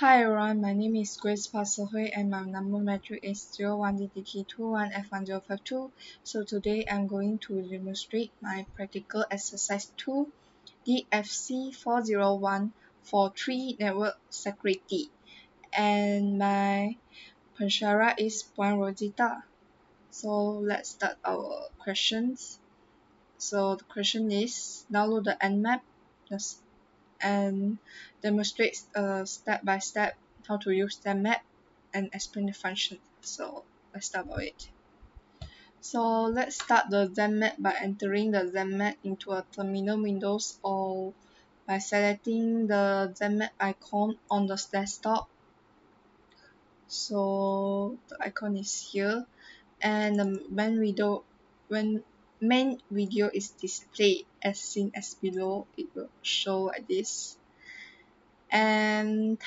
Hi everyone, my name is Grace Pasahui and my number metric is 01DDT21F1052. So today I'm going to demonstrate my practical exercise 2, DFC 40143 network security. And my Panchara is Puan Rosita. So let's start our questions. So the question is, download the Nmap and demonstrates step by step how to use the map and explain the function. So let's start about it. So let's start the ZenMap by entering the ZenMap into a terminal windows or by selecting the ZenMap icon on the desktop. So the icon is here, and the main video is displayed as seen as below. It will show like this. And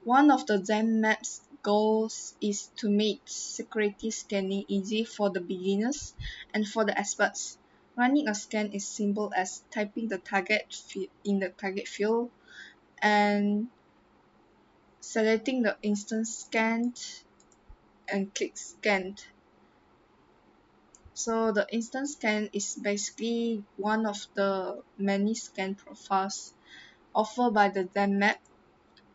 one of the ZenMap's goals is to make security scanning easy for the beginners and for the experts. Running a scan is simple as typing the target in the target field and selecting the instance scanned and click scan. So the instance scan is basically one of the many scan profiles offered by the ZenMap.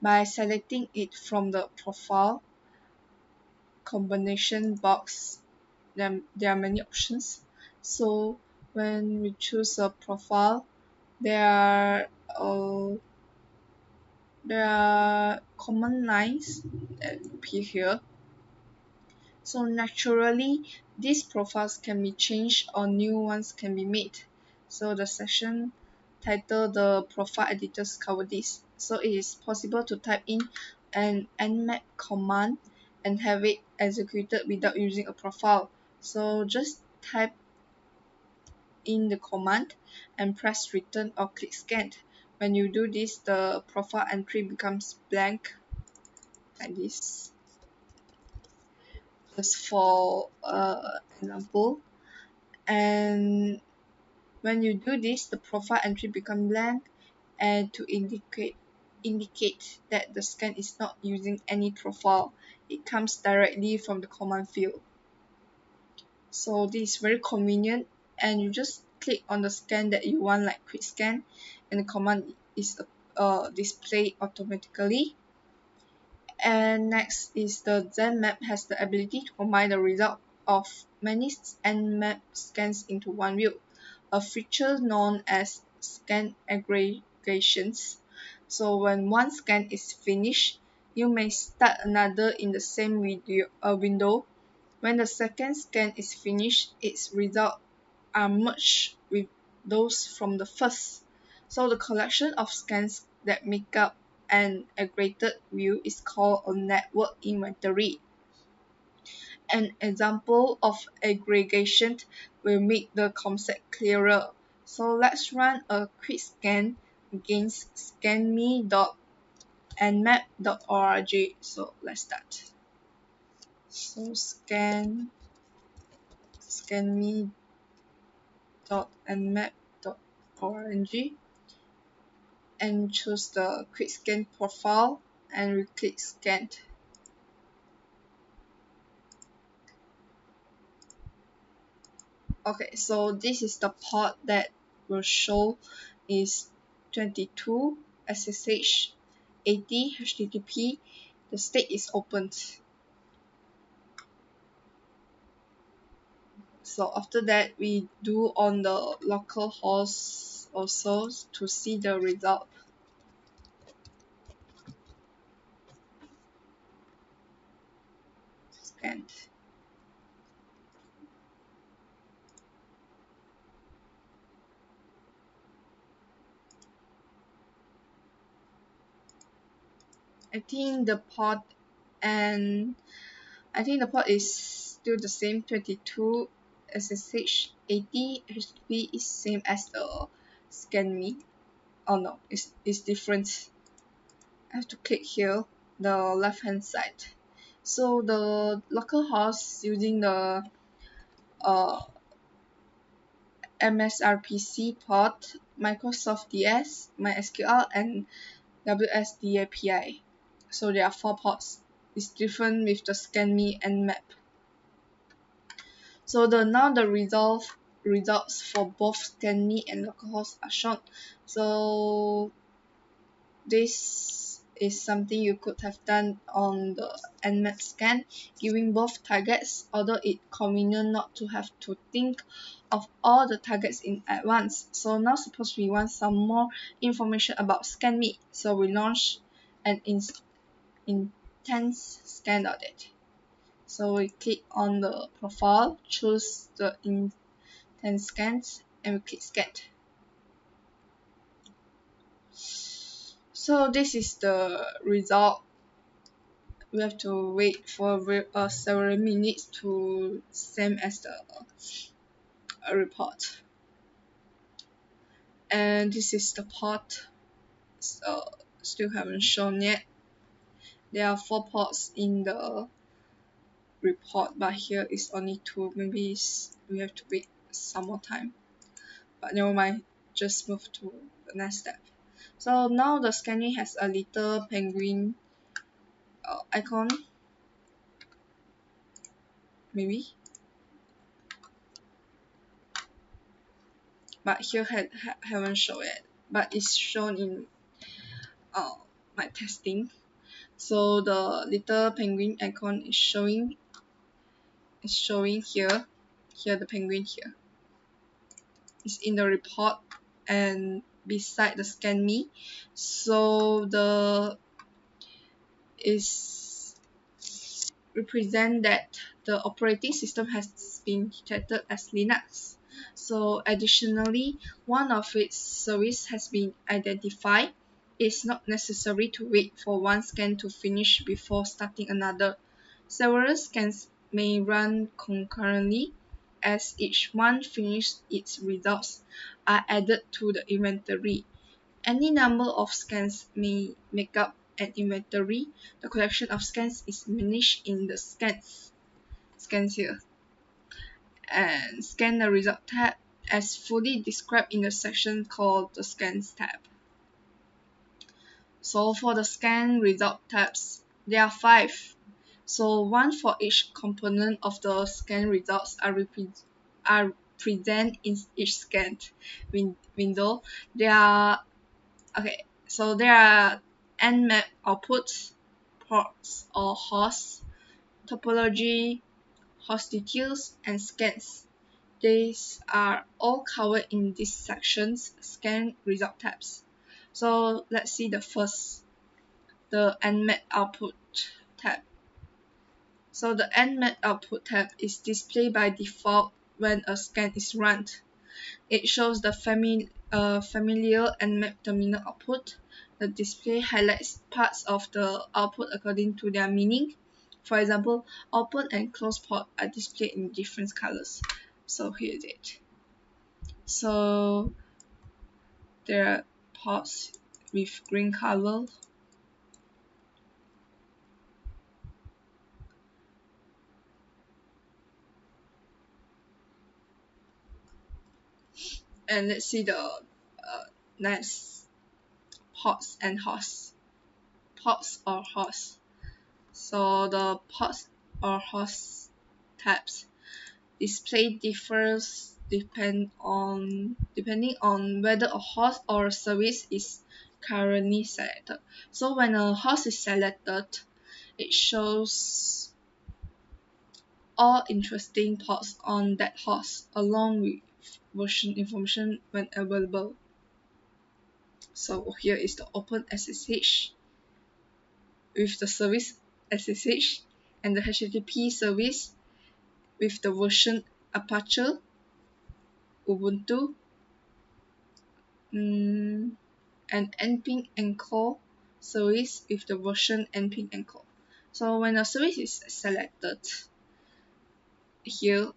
By selecting it from the profile combination box, there are many options. So when we choose a profile, there are uh, there are common lines that appear here. So naturally, these profiles can be changed or new ones can be made. So the section titled the profile editors cover this. So it is possible to type in an nmap command and have it executed without using a profile. So just type in the command and press return or click scan. When you do this, the profile entry becomes blank like this. Just for example, and when you do this, the profile entry become blank, and to indicate that the scan is not using any profile, it comes directly from the command field. So this is very convenient, and you just click on the scan that you want, like quick scan, and the command is displayed automatically. And next is the ZenMap has the ability to combine the result of many Nmap scans into one view, a feature known as scan aggregations. So when one scan is finished, you may start another in the same window. When the second scan is finished, its results are merged with those from the first. So the collection of scans that make up an aggregated view is called a network inventory. An example of aggregation will make the concept clearer. So let's run a quick scan against scanme.nmap.org. So let's start. So scanme.nmap.org and choose the quick scan profile and we click scan. Okay, so this is the port that will show is 22 SSH 80 HTTP. The state is opened. So after that, we do on the localhost also to see the result. Scanned. I think the port is still the same, 22 SSH 80 HTTP is same as the scan me. Oh no, it's different. I have to click here, the left hand side. So the localhost using the uh, MSRPC port, Microsoft DS, MySQL, and WSD API. So there are 4 ports. It's different with the ScanMe and Map. So now the results for both ScanMe and localhost are shown. So this is something you could have done on the Nmap scan, giving both targets, although it's convenient not to have to think of all the targets in advance. So now suppose we want some more information about ScanMe. So we launch an intense scan audit. So we click on the profile, choose the intense scans, and we click scan. So this is the result. We have to wait for several minutes to same as the report. And this is the port. So still haven't shown yet. There are 4 ports in the report, but here is only 2. Maybe we have to wait some more time. But never mind, just move to the next step. So now the scanning has a little penguin icon, maybe, but here haven't shown yet, but it's shown in my testing. So the little penguin icon is showing here the penguin here. It's in the report and beside the ScanMe. So the is represent that the operating system has been detected as Linux. So additionally, one of its service has been identified. It's not necessary to wait for one scan to finish before starting another. Several scans may run concurrently. As each one finishes, its results are added to the inventory. Any number of scans may make up an inventory. The collection of scans is managed in the scans here, and scan the result tab as fully described in the section called the scans tab. So for the scan result tabs, there are 5. So one for each component of the scan results are present in each scanned window. There are Nmap outputs, ports or hosts, topology, host details, and scans. These are all covered in these sections, scan result tabs. So let's see the first, the Nmap output tab. So the Nmap output tab is displayed by default when a scan is run. It shows the familiar Nmap terminal output. The display highlights parts of the output according to their meaning. For example, open and close port are displayed in different colors. So here is it. So there are ports with green color. And let's see the next ports and hosts. Ports or hosts. So the ports or host tabs display differs depending on whether a host or a service is currently selected. So when a host is selected, it shows all interesting ports on that host along with version information when available. So here is the Open SSH with the service SSH and the HTTP service with the version Apache, Ubuntu, and npm encode service with the version npm encode. So when a service is selected here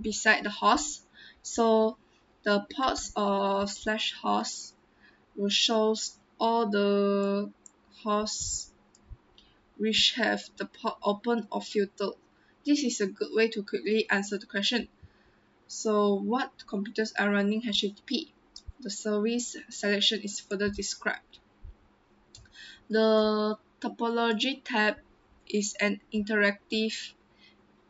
beside the host, so the ports or /host will show all the hosts which have the port open or filtered. This is a good way to quickly answer the question. So what computers are running HTTP? the service selection is further described. The topology tab is an interactive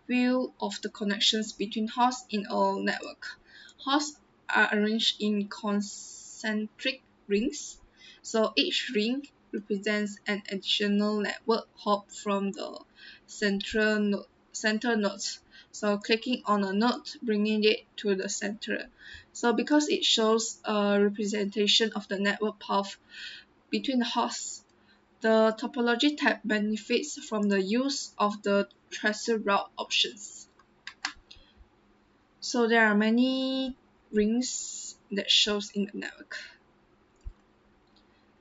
view of the connections between hosts in a network. Hosts are arranged in concentric rings, so each ring represents an additional network hop from the center nodes. So clicking on a node, bringing it to the center. So because it shows a representation of the network path between the hosts, the topology tab benefits from the use of the tracer route options. So there are many rings that shows in the network.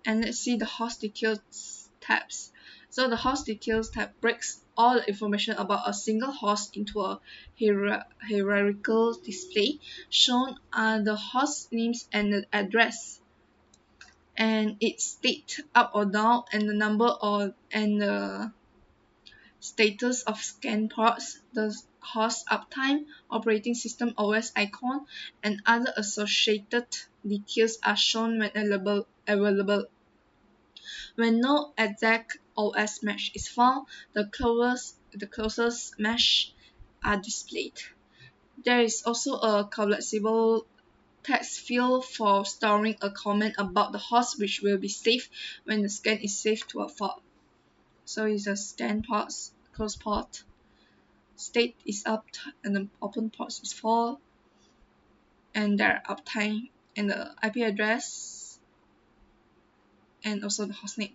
And let's see the host details tabs. So the host details tab breaks all the information about a single host into a hierarchical display. Shown are the host names and the address, and its state up or down, and the number and the status of scan ports, the host uptime, operating system OS icon, and other associated details are shown when available. When no exact OS mesh is found, the closest mesh are displayed. There is also a collapsible text field for storing a comment about the host, which will be saved when the scan is saved to a file. So it's a scan ports, close port, state is up, and the open ports is full, and their uptime and the IP address, and also the hostname,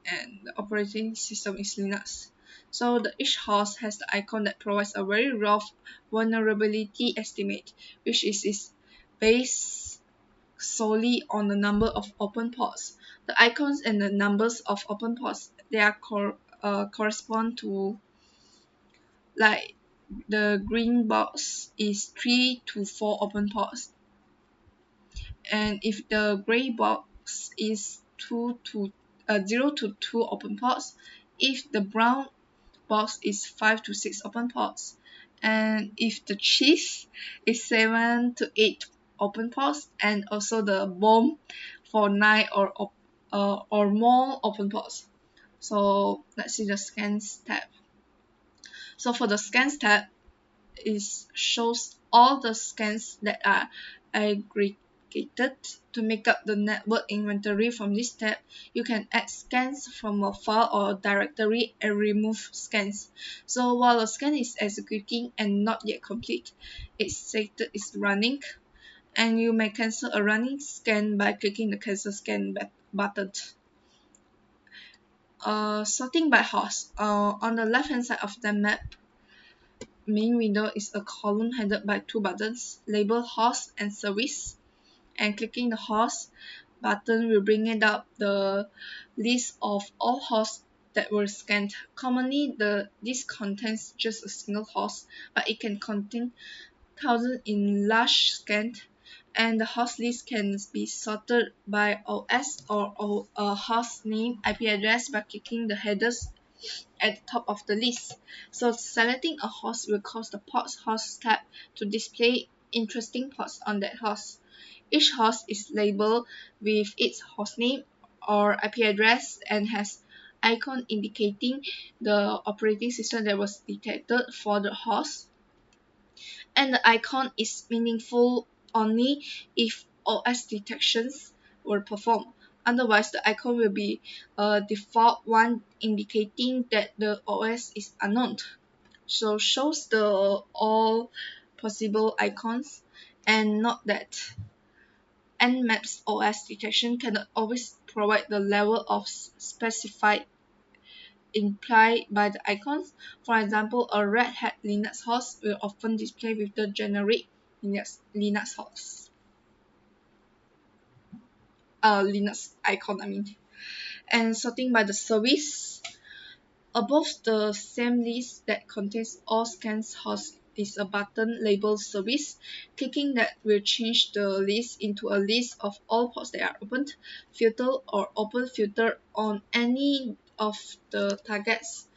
and the operating system is Linux. So each host has the icon that provides a very rough vulnerability estimate, which is based solely on the number of open ports. The icons and the numbers of open ports, they are correspond to, like, the green box is 3 to 4 open ports, and if the gray box is 0 to 2 open ports, if the brown box is 5 to 6 open ports, and if the cheese is 7 to 8 open ports, and also the bomb for 9 or more open ports. So let's see the scans tab. So for the scans tab, is shows all the scans that are aggregated to make up the network inventory. From this tab, you can add scans from a file or directory and remove scans. So while a scan is executing and not yet complete, its status is running, and you may cancel a running scan by clicking the cancel scan button. Sorting by host. On the left hand side of the map, main window is a column headed by two buttons labeled host and service, and clicking the host button will bring it up the list of all hosts that were scanned. Commonly, this contains just a single host, but it can contain thousands in large scan, and the host list can be sorted by OS or a host name IP address by clicking the headers at the top of the list. So selecting a host will cause the ports host tab to display interesting ports on that host. Each host is labeled with its hostname or IP address and has icon indicating the operating system that was detected for the host. And the icon is meaningful only if OS detections were performed. Otherwise, the icon will be a default one indicating that the OS is unknown. So shows the all possible icons, and note that Nmap's OS detection cannot always provide the level of specified implied by the icons. For example, a Red Hat Linux host will often display with the generic Linux host. Linux icon, I mean. And sorting by the service. Above the same list that contains all scans hosts is a button labeled service. Clicking that will change the list into a list of all ports that are opened, filtered, or open filter on any of the targets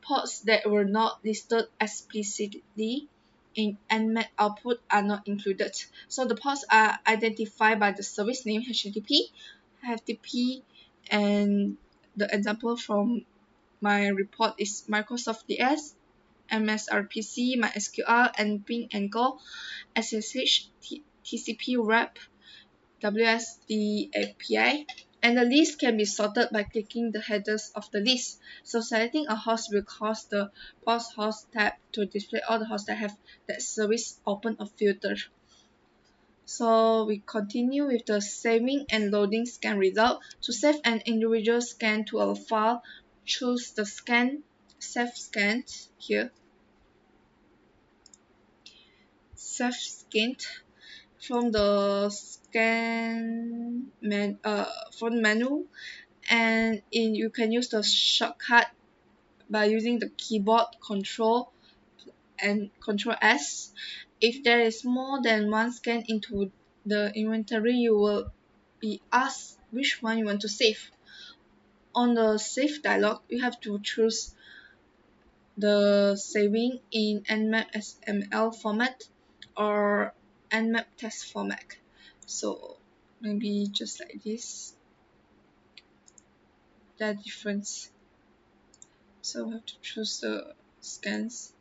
ports that were not listed explicitly. in Nmap output are not included. So the ports are identified by the service name HTTP, and the example from my report is Microsoft DS, MSRPC, MySQL, nping, Anchor, SSH, TCP wrap, WSD API, and the list can be sorted by clicking the headers of the list. So selecting a host will cause the Pause Host tab to display all the hosts that have that service open or filtered. So we continue with the saving and loading scan result. To save an individual scan to a file, choose the save scan here, save scan from the from menu, and you can use the shortcut by using the keyboard control and control S. If there is more than one scan into the inventory, you will be asked which one you want to save. On the save dialog, you have to choose the saving in Nmap XML format or Nmap text format. So maybe just like this, that difference. So we have to choose the scans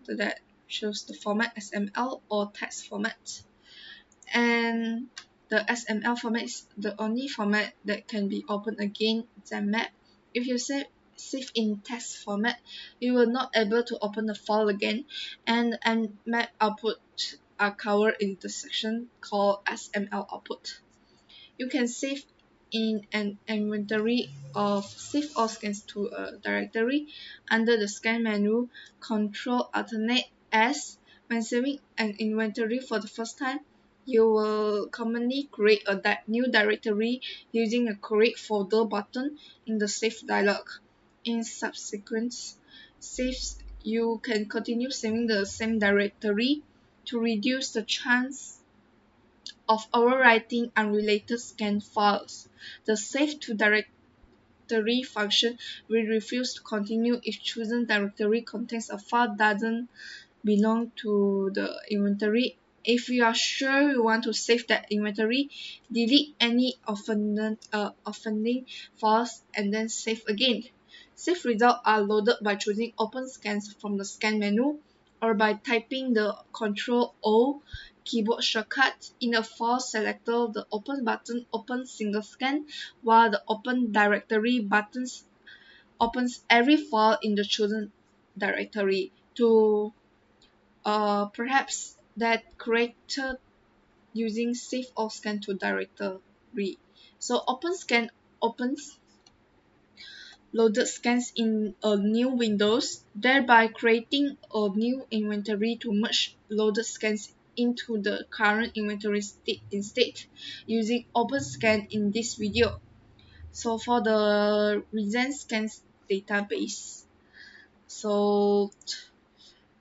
that choose the format XML or text format. And the XML format is the only format that can be opened again Zenmap. If you save in text format, you will not able to open the file again, and map output are covered in the section called XML output. You can save in an inventory of save all scans to a directory under the scan menu. Control Alternate S. When saving an inventory for the first time, you will commonly create a new directory using a create folder button in the save dialog. In subsequent saves, you can continue saving the same directory to reduce the chance of overwriting unrelated scan files. The save to directory function will refuse to continue if chosen directory contains a file doesn't belong to the inventory. If you are sure you want to save that inventory, delete any offending files and then save again. Save results are loaded by choosing Open Scans from the scan menu or by typing the Ctrl O keyboard shortcut. In a file selector, the Open button opens single scan, while the Open Directory button opens every file in the chosen directory. To perhaps that created using save or scan to directory. So OpenScan opens loaded scans in a new windows, thereby creating a new inventory to merge loaded scans into the current inventory state instead using OpenScan in this video. So for the recent scans database, so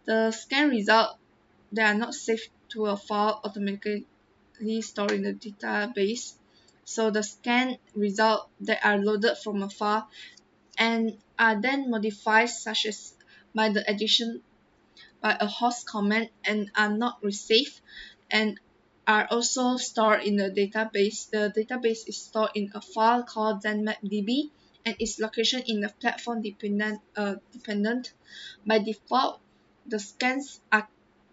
the scan result, they are not saved to a file automatically stored in the database. So the scan result that are loaded from a file and are then modified such as by the addition by a host command and are not received and are also stored in the database. The database is stored in a file called ZenMapDB and its location in the platform dependent. By default, the scans are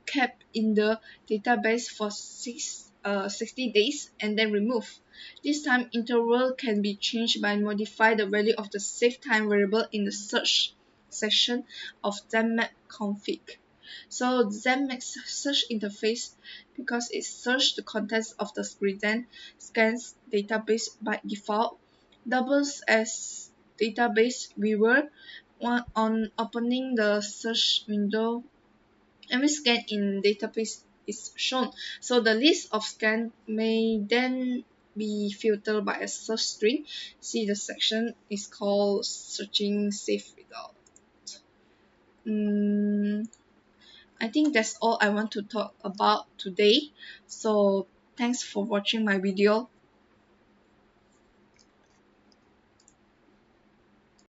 kept in the database for 60 days and then removed. This time interval can be changed by modify the value of the save time variable in the search section of ZenMap config. So ZenMap's search interface, because it searches the contents of the present scans database by default, doubles as database viewer. On opening the search window, every scan in database is shown. So the list of scan may then be filtered by a search string. See, the section is called searching save result. I think that's all I want to talk about today. So thanks for watching my video.